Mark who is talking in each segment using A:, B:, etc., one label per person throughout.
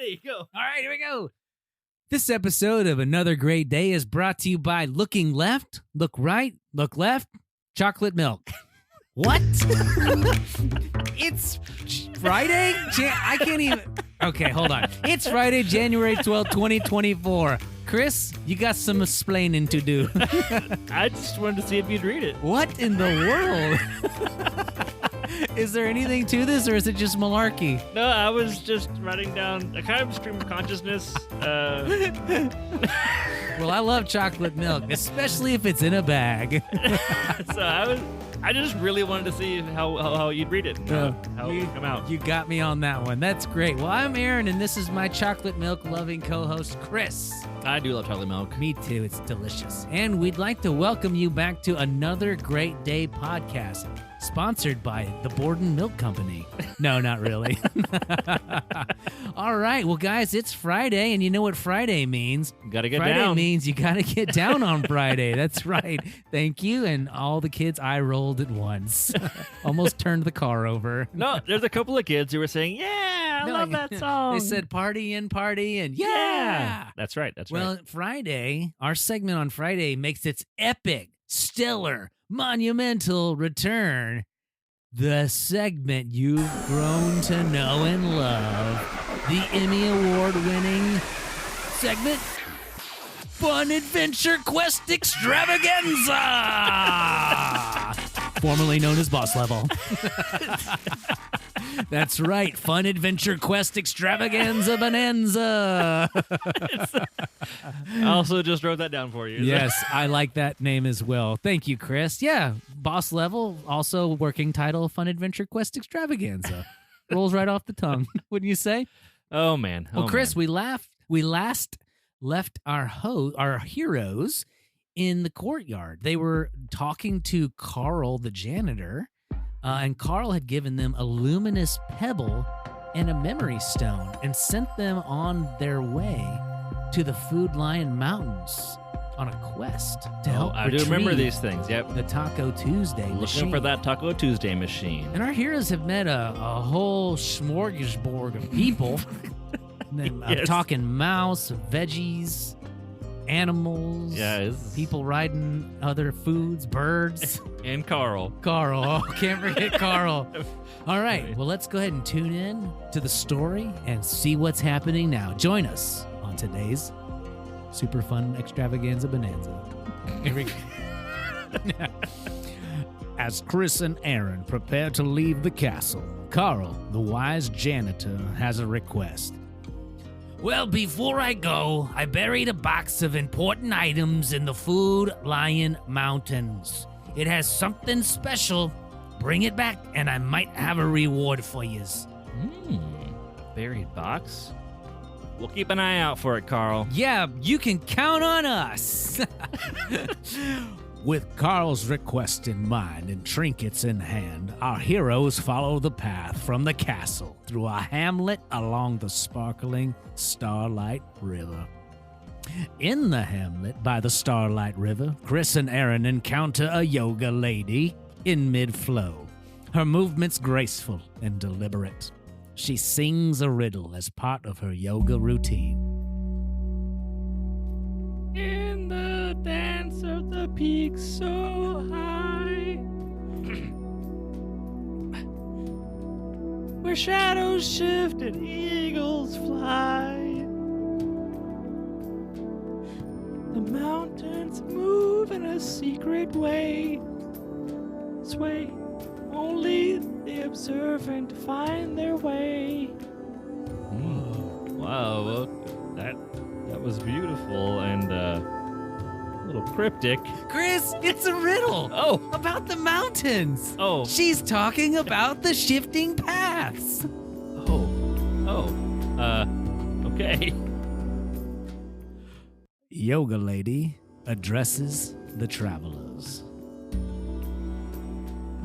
A: ready, go.
B: All right, here we go. This episode of Another Great Day is brought to you by Looking Left, Look Right, Look Left, Chocolate Milk. What? It's Friday? I can't even... Okay, hold on. It's Friday, January 12th, 2024. Chris, you got some explaining to do.
A: I just wanted to see if you'd read it.
B: What in the world? Is there anything to this, or is it just malarkey?
A: No, I was just writing down a kind of stream of consciousness.
B: Well, I love chocolate milk, especially if it's in a bag.
A: So I just really wanted to see how you'd read it, and how it would come out.
B: You got me on that one. That's great. Well, I'm Aaron, and this is my chocolate milk loving co-host, Chris.
A: I do love chocolate milk.
B: Me too. It's delicious. And we'd like to welcome you back to Another Great Day podcast, sponsored by the Borden Milk Company. No, not really. All right. Well, guys, it's Friday, and you know what Friday means.
A: Gotta get
B: Friday
A: down.
B: means you gotta get down on Friday. That's right. Thank you. And all the kids eye rolled at once. Almost turned the car over.
A: No, there's a couple of kids who were saying, "Yeah, I love that song."
B: They said party and yeah.
A: That's right. That's
B: Well,
A: right.
B: Friday, our segment on Friday makes its epic, stellar, monumental return. The segment you've grown to know and love. The Emmy Award-winning segment, Fun Adventure Quest Extravaganza! Formerly known as Boss Level. That's right, Fun Adventure Quest Extravaganza Bonanza.
A: I also just wrote that down for you.
B: Yes, I like that name as well. Thank you, Chris. Yeah, Boss Level, also working title, Fun Adventure Quest Extravaganza. Rolls right off the tongue, wouldn't you say?
A: Oh, man.
B: Well, Chris, we last left our heroes in the courtyard. They were talking to Carl, the janitor, and Carl had given them a luminous pebble and a memory stone and sent them on their way to the Food Lion Mountains on a quest to help
A: I do remember
B: retrieve
A: these things. Yep.
B: the Taco Tuesday
A: Looking
B: machine.
A: for that Taco Tuesday machine.
B: And our heroes have met a whole smorgasbord of people.
A: Yes.
B: Talking mouse, veggies, animals, people riding other foods, birds.
A: And Carl.
B: Carl. Oh, can't forget Carl. All right. Well, let's go ahead and tune in to the story and see what's happening now. Join us on today's Super Fun Extravaganza Bonanza. Here we go. As Chris and Aaron prepare to leave the castle, Carl, the wise janitor, has a request. Well, before I go, I buried a box of important items in the Food Lion Mountains. It has something special. Bring it back, and I might have a reward for yous.
A: Buried box? We'll keep an eye out for it, Carl.
B: Yeah, you can count on us. With Carl's request in mind and trinkets in hand, our heroes follow the path from the castle through a hamlet along the sparkling Starlight River. In the hamlet by the Starlight River, Chris and Aaron encounter a yoga lady in mid-flow. Her movements graceful and deliberate. She sings a riddle as part of her yoga routine.
A: In the dance of the peaks so high, where shadows shift and eagles fly, the mountains move in a secret way. Sway, only the observant find their way. Wow, well, that was beautiful and a little cryptic.
B: Chris, it's a riddle.
A: Oh.
B: About the mountains.
A: Oh.
B: She's talking about the shifting paths.
A: Okay.
B: Yoga lady addresses the travelers.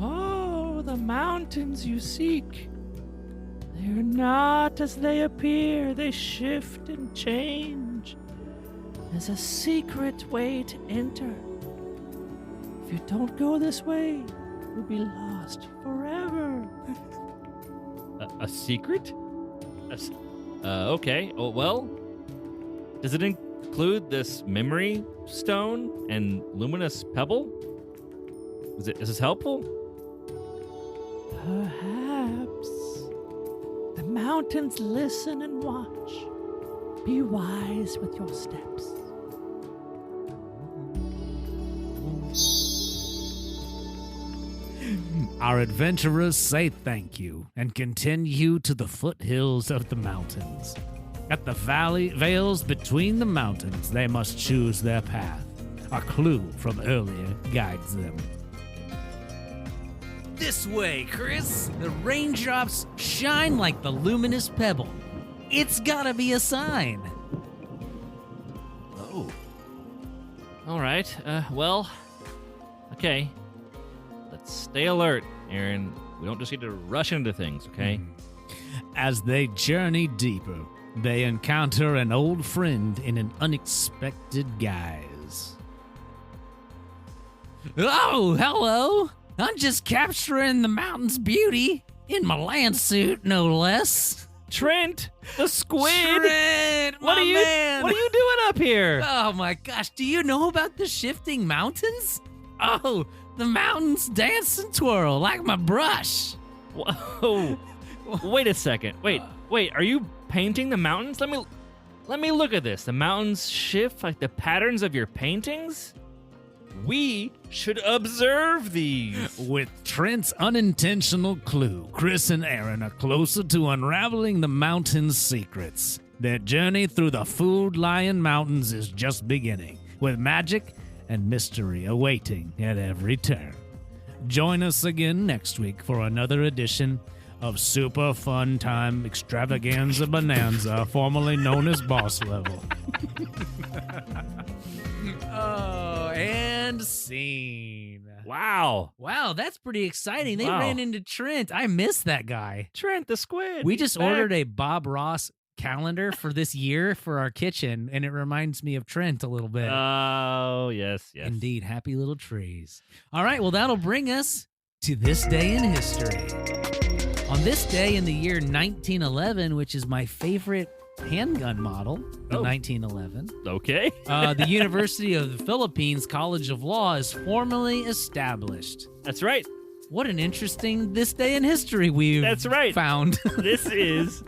A: Oh, the mountains you seek. They're not as they appear. They shift and change. There's a secret way to enter. If you don't go this way, you'll be lost forever. A secret?
C: Okay. Oh, well, does it include this memory stone and luminous pebble? Is this helpful?
A: Perhaps. The mountains listen and watch. Be wise with your steps.
B: Our adventurers say thank you and continue to the foothills of the mountains. At the vales between the mountains, they must choose their path. A clue from earlier guides them. This way, Chris. The raindrops shine like the luminous pebble. It's gotta be a sign.
C: Oh. All right. Well, okay. Let's stay alert, Aaron. We don't just need to rush into things, okay?
B: As they journey deeper, they encounter an old friend in an unexpected guise. Oh, hello! I'm just capturing the mountain's beauty in my land suit, no less.
C: Trent, the squid.
B: Trent,
C: What
B: my
C: are you?
B: man.
C: What are you doing up here?
B: Oh my gosh! Do you know about the shifting mountains? Oh, the mountains dance and twirl like my brush.
C: Whoa! Wait a second. Wait. Are you painting the mountains? Let me look at this. The mountains shift like the patterns of your paintings. We should observe these.
B: With Trent's unintentional clue, Chris and Aaron are closer to unraveling the mountain's secrets. Their journey through the Food Lion Mountains is just beginning, with magic and mystery awaiting at every turn. Join us again next week for another edition of Super Fun Time Extravaganza Bonanza, formerly known as Boss Level. Oh, and scene.
C: Wow.
B: Wow, that's pretty exciting. They
C: Wow.
B: ran into Trent. I miss that guy.
C: Trent, the squid.
B: We
C: he's
B: just
C: back.
B: ordered a Bob Ross calendar for this year for our kitchen, and it reminds me of Trent a little bit.
C: Oh, yes.
B: Indeed, happy little trees. All right, well, that'll bring us to this day in history. On this day in the year 1911, which is my favorite handgun model, the
C: Oh.
B: 1911,
C: Okay.
B: the University of the Philippines College of Law is formally established.
C: That's right.
B: What an interesting this day in history we've
C: That's right.
B: found.
C: This is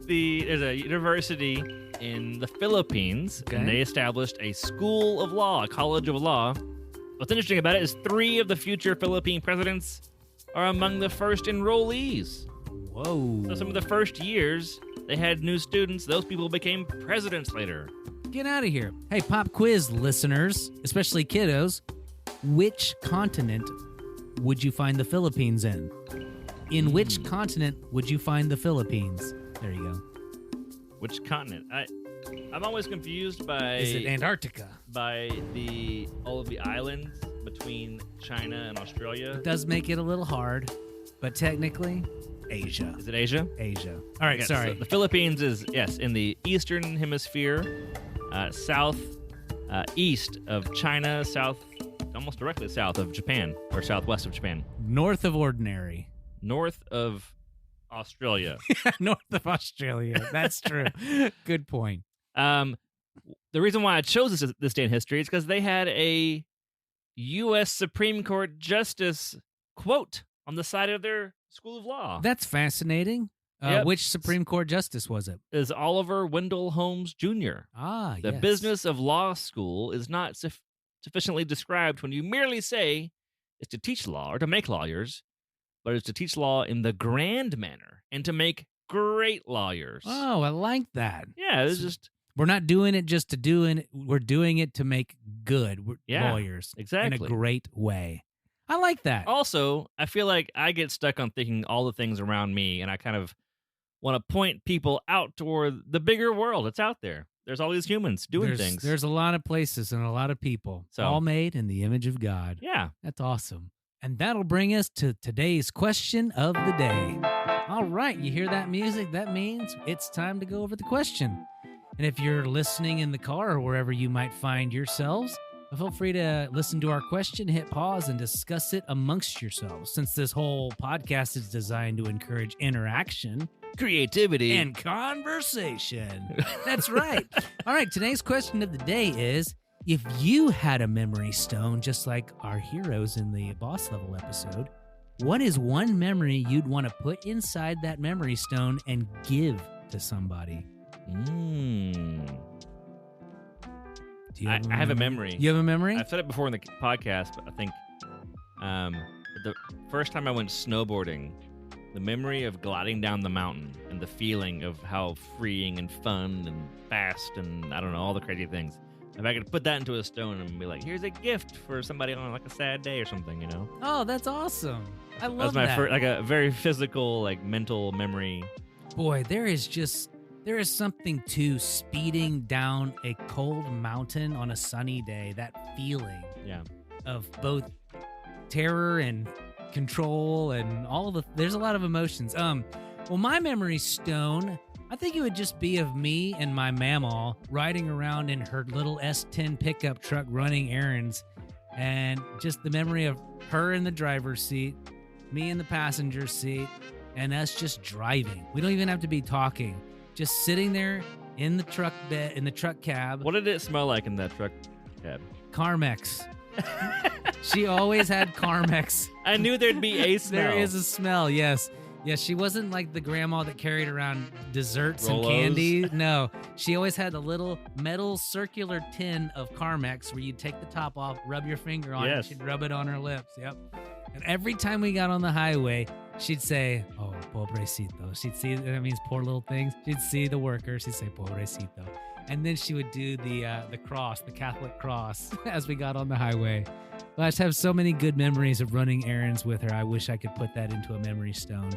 C: there's a university in the Philippines,
B: Okay.
C: and they established a school of law, a college of law. What's interesting about it is 3 of the future Philippine presidents are among the first enrollees.
B: Whoa.
C: So some of the first years, they had new students. Those people became presidents later.
B: Get out of here. Hey, pop quiz listeners, especially kiddos, which continent would you find the Philippines in? In which continent would you find the Philippines? There you go.
C: Which continent? I'm always confused by
B: Is it Antarctica?
C: by all of the islands between China and Australia.
B: It does make it a little hard, but technically, Asia.
C: Is it Asia?
B: Asia. All right,
C: Yes,
B: sorry.
C: so the Philippines is, yes, in the eastern hemisphere, south east of China, almost directly south of Japan, or southwest of Japan,
B: North of ordinary.
C: north of Australia.
B: North of Australia. That's true. Good point.
C: The reason why I chose this day in history is because they had a U.S. Supreme Court justice quote on the side of their school of law.
B: That's fascinating.
C: Yep.
B: Which Supreme Court justice was it?
C: Is Oliver Wendell Holmes Jr.
B: Ah,
C: The
B: yes.
C: business of law school is not sufficiently described when you merely say it's to teach law or to make lawyers, but it's to teach law in the grand manner and to make great lawyers.
B: Oh, I like that.
C: Yeah, it's just
B: We're not doing it just to do it. We're doing it to make good
C: Yeah,
B: lawyers in a
C: exactly.
B: great way. I like that.
C: Also, I feel like I get stuck on thinking all the things around me, and I kind of want to point people out toward the bigger world that's out there. There's all these humans doing things.
B: There's a lot of places and a lot of people,
C: So-
B: all made in the image of God.
C: Yeah.
B: That's awesome. And that'll bring us to today's question of the day. All right, you hear that music? That means it's time to go over the question. And if you're listening in the car or wherever you might find yourselves, feel free to listen to our question, hit pause, and discuss it amongst yourselves. Since this whole podcast is designed to encourage interaction,
C: creativity,
B: and conversation. That's right. All right, today's question of the day is, if you had a memory stone, just like our heroes in the boss level episode, what is one memory you'd want to put inside that memory stone and give to somebody?
C: I have a memory.
B: You have a memory?
C: I've said it before in the podcast, but I think the first time I went snowboarding, the memory of gliding down the mountain and the feeling of how freeing and fun and fast and I don't know, all the crazy things. If I could put that into a stone and be like, here's a gift for somebody on like a sad day or something, you know?
B: Oh, that's awesome. I love
C: that.
B: that.
C: First, like a very physical, like mental memory.
B: Boy, there is something to speeding down a cold mountain on a sunny day. That feeling of both terror and control and there's a lot of emotions. Well, my memory stone, I think it would just be of me and my mamaw riding around in her little S10 pickup truck running errands, and just the memory of her in the driver's seat, me in the passenger seat, and us just driving. We don't even have to be talking. Just sitting there in the truck bed, in the truck cab.
C: What did it smell like in that truck cab?
B: Carmex. She always had Carmex.
C: I knew there'd be a smell.
B: There is a smell, yes. Yes, she wasn't like the grandma that carried around desserts and candy. No, she always had a little metal circular tin of Carmex where you'd take the top off, rub your finger on it, and she'd rub it on her lips. Yep. And every time we got on the highway, she'd say, oh, pobrecito. She'd see, that means poor little things. She'd see the worker. She'd say, pobrecito. And then she would do the cross, the Catholic cross, as we got on the highway. Well, I just have so many good memories of running errands with her. I wish I could put that into a memory stone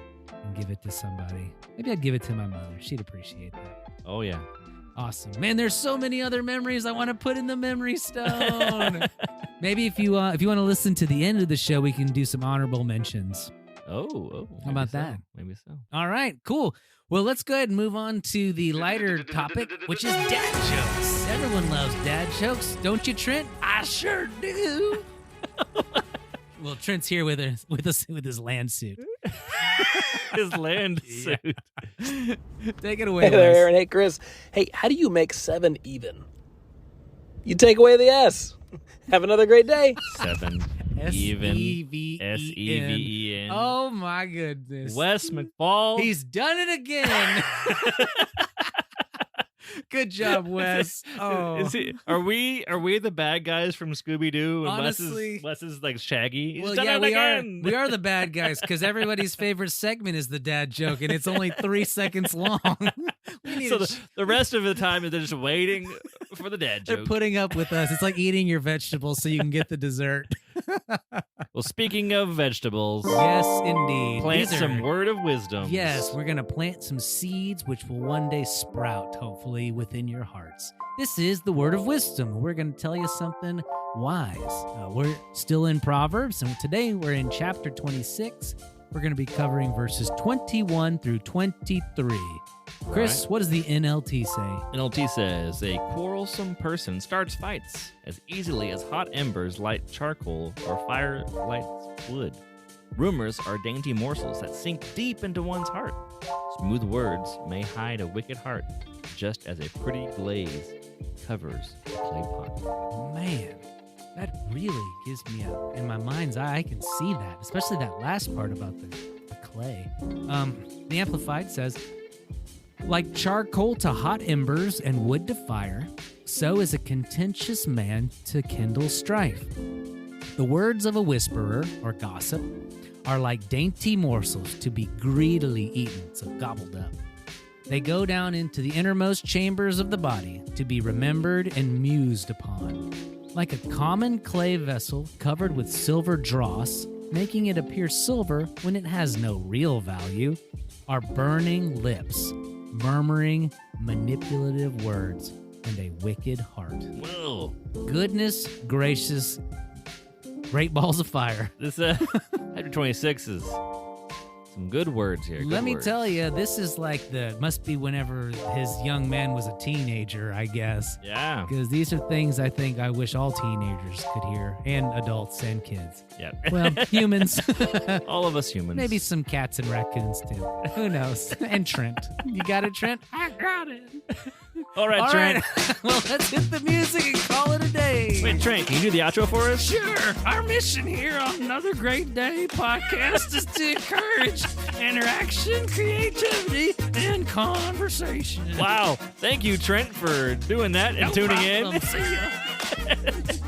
B: and give it to somebody. Maybe I'd give it to my mother. She'd appreciate that.
C: Oh, yeah.
B: Awesome. Man, there's so many other memories I want to put in the memory stone. Maybe if you want to listen to the end of the show, we can do some honorable mentions.
C: Oh.
B: How about that?
C: Maybe so.
B: All right, cool. Well, let's go ahead and move on to the lighter topic, which is dad jokes. Everyone loves dad jokes, don't you, Trent? I sure do. Well, Trent's here with his land suit.
C: His land suit.
B: Take it away,
D: Hey there,
B: Wes.
D: Aaron. Hey, Chris. Hey, how do you make 7 even? You take away the S. Have another great day.
C: 7 even.
B: S-E-V-E-N.
C: S-E-V-E-N.
B: Oh, my goodness.
C: Wes McFall.
B: He's done it again. Good job, Wes. Oh.
C: Are we the bad guys from Scooby-Doo? And
B: Honestly,
C: Wes is like Shaggy. He's
B: well,
C: done
B: yeah,
C: it again.
B: we are the bad guys because everybody's favorite segment is the dad joke, and it's only 3 seconds long.
C: So the rest of the time they're just waiting for the dad joke.
B: They're putting up with us. It's like eating your vegetables so you can get the dessert.
C: Well, speaking of vegetables,
B: Yes, indeed.
C: plant
B: These are-
C: some word of wisdom.
B: Yes, we're going to plant some seeds which will one day sprout, hopefully, within your hearts. This is the word of wisdom. We're going to tell you something wise. We're still in Proverbs, and today we're in chapter 26. We're going to be covering verses 21 through 23. Chris, what does the NLT say?
C: NLT says, a quarrelsome person starts fights as easily as hot embers light charcoal or fire lights wood. Rumors are dainty morsels that sink deep into one's heart. Smooth words may hide a wicked heart, just as a pretty glaze covers a clay pot.
B: Man, that really gives me in my mind's eye, I can see that, especially that last part about the clay. The Amplified says, like charcoal to hot embers and wood to fire, so is a contentious man to kindle strife. The words of a whisperer or gossip are like dainty morsels to be greedily eaten, so gobbled up. They go down into the innermost chambers of the body to be remembered and mused upon. Like a common clay vessel covered with silver dross, making it appear silver when it has no real value, are burning lips, murmuring manipulative words, and a wicked heart.
C: Whoa.
B: Goodness gracious, great balls of fire.
C: This chapter 26 is some Some good words here.
B: Let
C: good
B: me
C: words.
B: tell you, this is like must be whenever his young man was a teenager, I guess.
C: Yeah.
B: Because these are things I think I wish all teenagers could hear, and adults and kids.
C: Yeah.
B: Well, humans.
C: All of us humans.
B: Maybe some cats and raccoons too. Who knows? And Trent. You got it, Trent?
A: I got it.
C: All right,
B: All
C: Trent.
B: right. Well, let's hit the music and call it a day.
C: Wait, Trent, can you do the outro for us?
A: Sure. Our mission here on Another Great Day podcast is to encourage interaction, creativity, and conversation.
C: Wow. Thank you, Trent, for doing that and
A: No
C: tuning
A: problem.
C: in.
A: See ya.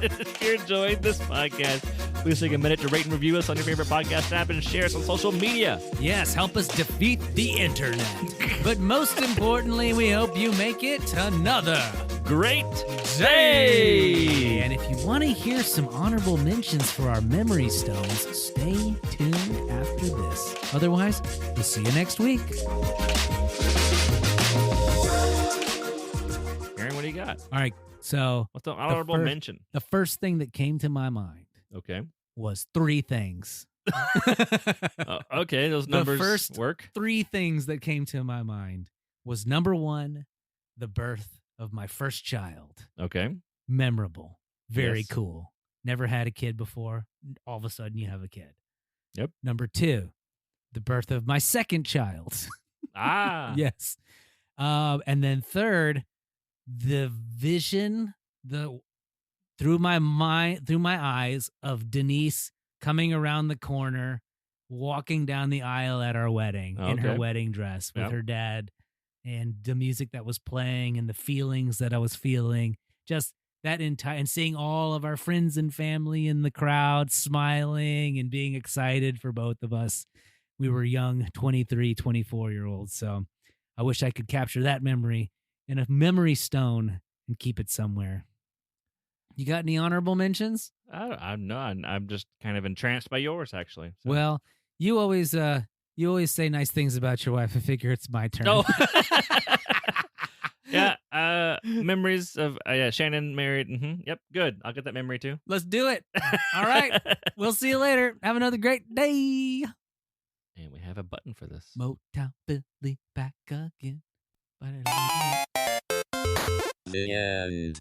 C: If you're enjoying this podcast, please take a minute to rate and review us on your favorite podcast app and share us on social media.
B: Yes, help us defeat the internet. But most importantly, we hope you make it another
C: Great
B: day.
C: day!
B: And if you want to hear some honorable mentions for our memory stones, stay tuned after this. Otherwise, we'll see you next week.
C: Aaron, what do you got?
B: All right, so
C: What's the honorable
B: first-
C: mention?
B: the first thing that came to my mind
C: Okay.
B: was three things.
C: Okay, those
B: The
C: numbers
B: first-
C: work.
B: Three things that came to my mind was number one, the birth of my first child.
C: Okay.
B: Memorable. Very
C: Yes.
B: cool. Never had a kid before. All of a sudden you have a kid.
C: Yep.
B: Number two, the birth of my second child.
C: Ah.
B: Yes. And then third, the vision, through my eyes of Denise coming around the corner, walking down the aisle at our wedding in her
C: Okay.
B: wedding dress with
C: Yep.
B: her dad, and the music that was playing and the feelings that I was feeling. Just that entire, and seeing all of our friends and family in the crowd smiling and being excited for both of us. We were young, 23, 24-year-olds. So I wish I could capture that memory in a memory stone and keep it somewhere. You got any honorable mentions?
C: I'm not. I'm just kind of entranced by yours, actually. So.
B: Well, you always say nice things about your wife. I figure it's my turn.
C: No. Yeah. Memories of Shannon married. Yep. Good. I'll get that memory too.
B: Let's do it. All right. We'll see you later. Have another great day.
C: And we have a button for this.
B: Motown Billy back again.
E: The end.